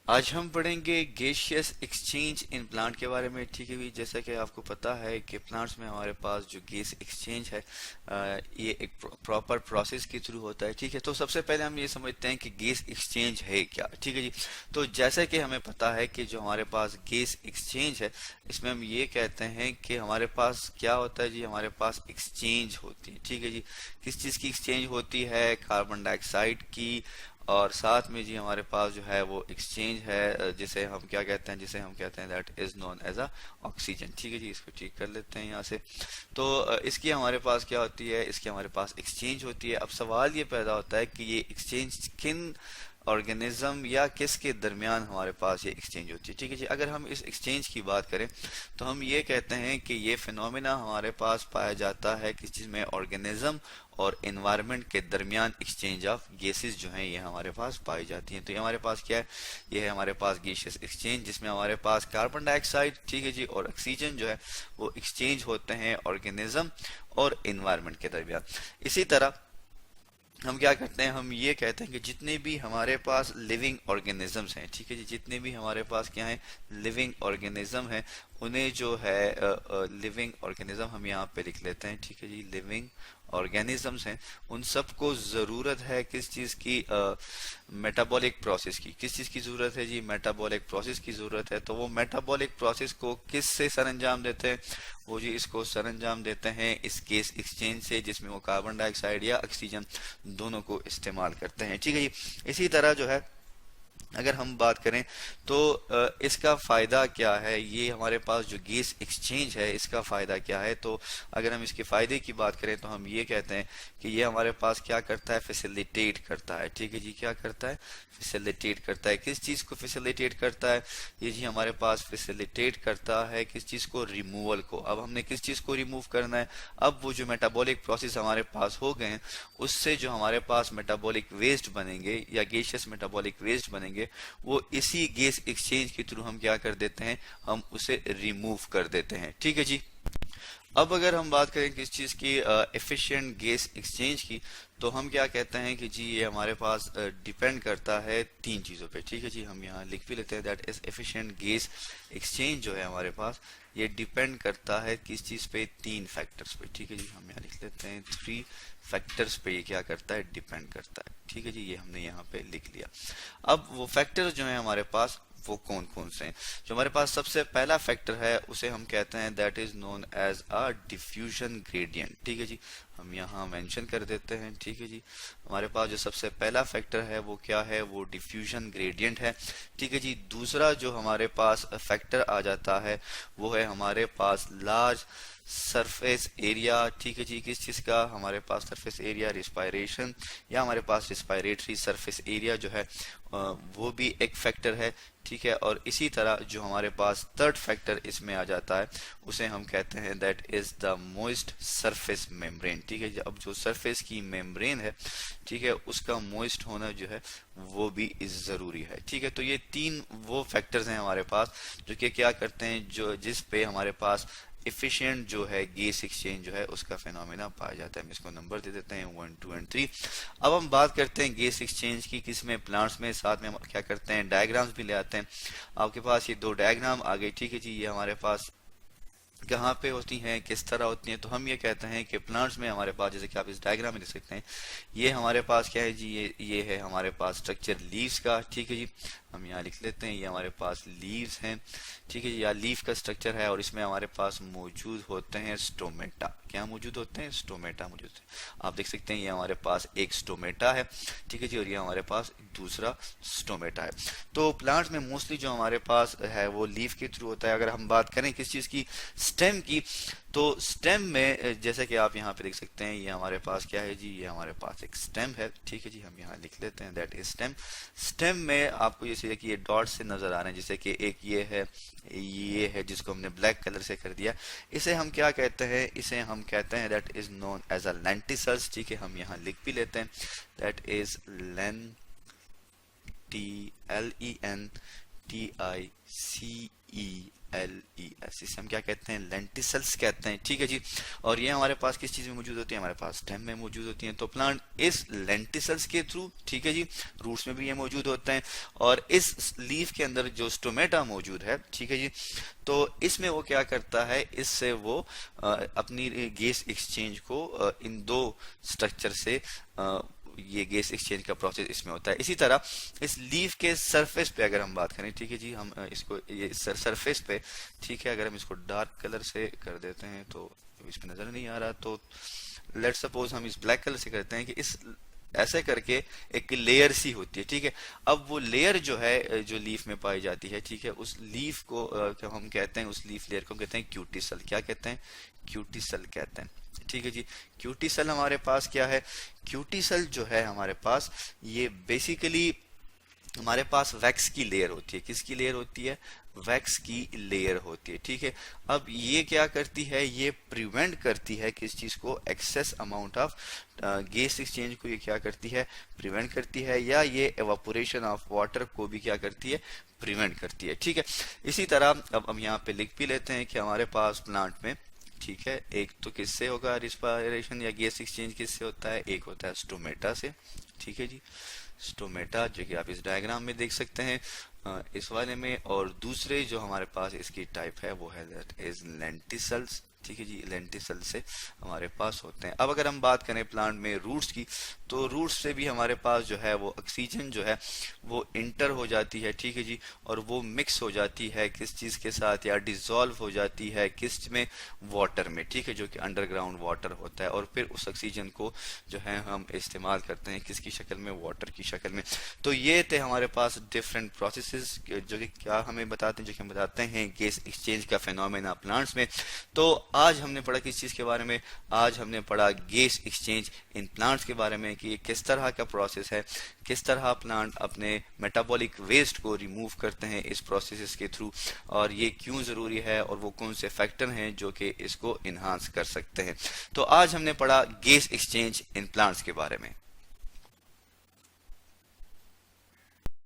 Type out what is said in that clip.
आज हम पढ़ेंगे गैसियस एक्सचेंज इन प्लांट के बारे में। ठीक है भी, जैसा कि आपको पता है कि प्लांट्स में हमारे पास जो गैस एक्सचेंज है ये एक प्रॉपर प्रोसेस के थ्रू होता है। ठीक है, तो सबसे पहले हम ये समझते हैं कि गैस एक्सचेंज है क्या। ठीक है जी, तो जैसा कि हमें पता है कि जो हमारे पास गैस एक्सचेंज है, इसमें हम ये कहते हैं कि हमारे पास क्या होता है जी, हमारे पास एक्सचेंज होती है। ठीक है जी, किस चीज़ की एक्सचेंज होती है? कार्बन डाइऑक्साइड की। और साथ में जी हमारे पास जो है वो एक्सचेंज है जिसे हम क्या कहते हैं, जिसे हम कहते हैं that is known as a oxygen. ठीक है जी, इसको ठीक कर लेते हैं यहाँ से। तो इसकी हमारे पास क्या होती है, इसकी हमारे पास एक्सचेंज होती है। अब सवाल ये पैदा होता है कि ये एक्सचेंज किन ऑर्गेनिज्म या किसके दरमियान हमारे पास ये एक्सचेंज होती है। ठीक है जी, अगर हम इस एक्सचेंज की बात करें तो हम ये कहते हैं कि ये फिनोमेना हमारे पास पाया जाता है किस चीज़ में, ऑर्गेनिज्म और एनवायरनमेंट के दरमियान एक्सचेंज ऑफ गैसेस जो हैं ये हमारे पास पाई जाती हैं। तो ये हमारे पास क्या है, ये है हमारे पास गैसियस एक्सचेंज, जिसमें हमारे पास कार्बन डाइऑक्साइड, ठीक है जी, और ऑक्सीजन जो है वो एक्सचेंज होते हैं ऑर्गेनिज्म और एनवायरनमेंट के दरमियान। इसी तरह हम क्या करते हैं, हम ये कहते हैं कि जितने भी हमारे पास लिविंग ऑर्गेनिजम्स हैं, ठीक है जी, जितने भी हमारे पास क्या है, लिविंग ऑर्गेनिज्म हैं, उन्हें जो है लिविंग ऑर्गेनिज्म हम यहाँ पे लिख लेते हैं। ठीक है जी, लिविंग ऑर्गेनिजम्स हैं, उन सबको ज़रूरत है किस चीज़ की, मेटाबॉलिक प्रोसेस की। किस चीज़ की ज़रूरत है जी, मेटाबॉलिक प्रोसेस की ज़रूरत है। तो वो मेटाबॉलिक प्रोसेस को किस से सरंजाम देते हैं, वो जी इसको सरंजाम देते हैं इस गैस एक्सचेंज से, जिसमें वो कार्बन डाइऑक्साइड या ऑक्सीजन दोनों को इस्तेमाल करते हैं। ठीक है जी, इसी तरह जो है अगर हम बात करें तो इसका फ़ायदा क्या है, ये हमारे पास जो गैस एक्सचेंज है इसका फ़ायदा क्या है। तो अगर हम इसके फ़ायदे की बात करें तो हम ये कहते हैं कि ये हमारे पास क्या करता है, फैसिलिटेट करता है। ठीक है जी, क्या करता है, फैसिलिटेट करता है। किस चीज़ को फैसिलिटेट करता है, ये जी हमारे पास फैसिलिटेट करता है किस चीज़ को, रिमूवल को। अब हमने किस चीज़ को रिमूव करना है, अब वो जो मेटाबॉलिक प्रोसेस हमारे पास हो गए हैं उससे जो हमारे पास मेटाबॉलिक वेस्ट बनेंगे या गैसियस मेटाबॉलिक वेस्ट बनेंगे, वो इसी गैस एक्सचेंज के थ्रू हम क्या कर देते हैं, हम उसे रिमूव कर देते हैं। ठीक है जी, अब अगर हम बात करें किस चीज़ की, एफिशिएंट गैस एक्सचेंज की, तो हम क्या कहते हैं कि जी ये हमारे पास डिपेंड करता है तीन चीज़ों पे। ठीक है जी, हम यहाँ लिख भी लेते हैं that is efficient gas exchange जो है हमारे पास ये डिपेंड करता है किस चीज़ पे, तीन फैक्टर्स पे। ठीक है जी, हम यहाँ लिख लेते हैं थ्री फैक्टर्स पे ये क्या करता है, डिपेंड करता है। ठीक है जी, ये हमने यहाँ पे लिख लिया। अब वो फैक्टर्स जो है हमारे पास वो कौन कौन से हैं। जो हमारे पास सबसे पहला फैक्टर है उसे हम कहते हैं that is known as a diffusion gradient. ठीक है जी, हम यहाँ मेंशन कर देते हैं। ठीक है जी, हमारे पास जो सबसे पहला फैक्टर है वो क्या है, वो डिफ्यूजन ग्रेडियंट है। ठीक है जी, दूसरा जो हमारे पास फैक्टर आ जाता है वो है हमारे पास लार्ज सरफेस एरिया। ठीक है जी, किस चीज़ का, हमारे पास सरफेस एरिया, रिस्पायरेशन या हमारे पास रिस्पायरेटरी सरफेस एरिया जो है वो भी एक फैक्टर है। ठीक है, और इसी तरह जो हमारे पास थर्ड फैक्टर इसमें आ जाता है उसे हम कहते हैं that is the moist surface membrane. ठीक है, अब जो सरफेस की मेम्ब्रेन है, ठीक है, उसका मॉइस्ट होना जो है वो भी ज़रूरी है। ठीक है, तो ये तीन वो फैक्टर्स हैं हमारे पास जो कि क्या करते हैं, जो जिस पे हमारे पास एफिशिएंट जो है गैस एक्सचेंज जो है उसका फिनोमेना पाया जाता है। हम इसको नंबर दे देते हैं 1 2 एंड 3। अब हम बात करते हैं गैस एक्सचेंज की, किसमें, प्लांट्स में। साथ में हम क्या करते हैं, डायग्राम्स भी ले आते हैं। आपके पास ये दो डायग्राम आ गए। ठीक है जी, ये हमारे पास कहाँ पे होती हैं, किस तरह होती हैं। तो हम ये कहते हैं कि प्लांट्स में हमारे पास, जैसे कि आप इस डायग्राम में देख सकते हैं, ये हमारे पास क्या है जी, ये है हमारे पास स्ट्रक्चर लीव्स का। ठीक है जी, हम यहाँ लिख लेते हैं ये हमारे पास लीव्स हैं। ठीक है जी, या लीफ का स्ट्रक्चर है और इसमें हमारे पास मौजूद होते हैं स्टोमेटा। क्या मौजूद होते हैं, स्टोमेटा मौजूद है। आप देख सकते हैं ये हमारे पास एक स्टोमेटा है। ठीक है जी, और ये हमारे पास दूसरा स्टोमेटा है। तो प्लांट्स में मोस्टली जो हमारे पास है वो लीफ के थ्रू होता है। अगर हम बात करें किस चीज़ की, स्टेम की, तो स्टेम में जैसे कि आप यहाँ पे देख सकते हैं ये हमारे पास क्या है जी, ये हमारे पास एक स्टेम है। ठीक है जी, हम यहाँ लिख लेते हैं दैट इज स्टेम। स्टेम में आपको जैसे कि ये डॉट से नजर आ रहे हैं, जैसे कि एक ये है जिसको हमने ब्लैक कलर से कर दिया, इसे हम क्या कहते हैं, इसे हम कहते हैं that is known as a lenticels. ठीक है, हम यहाँ लिख भी लेते हैं दैट इज लेंटिसन। TICELES, इसे हम क्या कहते हैं, लेंटिसल्स कहते हैं, ठीक है जी। और ये हमारे पास किस चीज में मौजूद होती है, हमारे पास स्टेम में मौजूद होती हैं। तो प्लांट इस लेंटिसल्स के थ्रू, ठीक है जी, रूट्स में भी ये मौजूद होते हैं। और इस लीफ के अंदर जो स्टोमेटा मौजूद है, ठीक है जी, तो इसमें वो क्या करता है, इससे वो अपनी गैस एक्सचेंज को इन दो स्ट्रक्चर से ये गैस एक्सचेंज का प्रोसेस इसमें होता है। इसी तरह इस लीफ के सरफेस पे अगर हम बात करें, ठीक है जी, हम इसको ये सरफेस पे, ठीक है, अगर हम इसको डार्क कलर से कर देते हैं तो इसमें नजर नहीं आ रहा, तो लेट सपोज हम इस ब्लैक कलर से करते हैं कि इस ऐसे करके एक लेयर सी होती है, ठीक है। अब वो लेयर जो है जो लीफ में पाई जाती है, ठीक है, उस लीफ को क्या हम कहते हैं, उस लीफ लेयर को हम कहते हैं क्यूटिसल। क्या कहते हैं, क्यूटिसल कहते हैं, ठीक है जी। क्यूटिसल हमारे पास क्या है, क्यूटिसल जो है हमारे पास, ये बेसिकली हमारे पास वैक्स की लेयर होती है। किसकी लेयर होती है, वैक्स की लेयर होती है, ठीक है। अब ये क्या करती है, ये प्रिवेंट करती है किस चीज को, excess amount of gas exchange को ये क्या करती है, प्रिवेंट करती है, या ये एवापोरेशन ऑफ वाटर को भी क्या करती है, प्रिवेंट करती है, ठीक है। इसी तरह अब हम यहाँ पे लिख भी लेते हैं कि हमारे पास प्लांट में, ठीक है, एक तो किससे होगा रिस्पायरेशन या गैस एक्सचेंज किससे होता है, एक होता है स्टोमेटा से, ठीक है जी, स्टोमेटा, जो कि आप इस डायग्राम में देख सकते हैं इस वाले में। और दूसरे जो हमारे पास इसकी टाइप है वो है दैट इज लेंटिसल्स, ठीक है जी, लेंटिसल से हमारे पास होते हैं। अब अगर हम बात करें प्लांट में रूट्स की, तो रूट्स से भी हमारे पास जो है वो ऑक्सीजन जो है वो इंटर हो जाती है, ठीक है जी, और वो मिक्स हो जाती है किस चीज के साथ, या डिसॉल्व हो जाती है किस में, वाटर में, ठीक है, जो कि अंडरग्राउंड वाटर होता है। और फिर उस ऑक्सीजन को जो है हम इस्तेमाल करते हैं किसकी शक्ल में, वाटर की शक्ल में। तो ये थे हमारे पास डिफरेंट प्रोसेसेस जो कि क्या हमें बताते हैं, जो कि हम बताते हैं गैस एक्सचेंज का फिनोमेना प्लांट्स में। तो आज हमने पढ़ा किस चीज के बारे में, आज हमने पढ़ा गैस एक्सचेंज इन प्लांट्स के बारे में, कि किस तरह का प्रोसेस है, किस तरह प्लांट अपने मेटाबॉलिक वेस्ट को रिमूव करते हैं इस प्रोसेस के थ्रू, और ये क्यों जरूरी है, और वो कौन से फैक्टर हैं जो कि इसको इन्हांस कर सकते हैं। तो आज हमने पढ़ा गैस एक्सचेंज इन प्लांट्स के बारे में।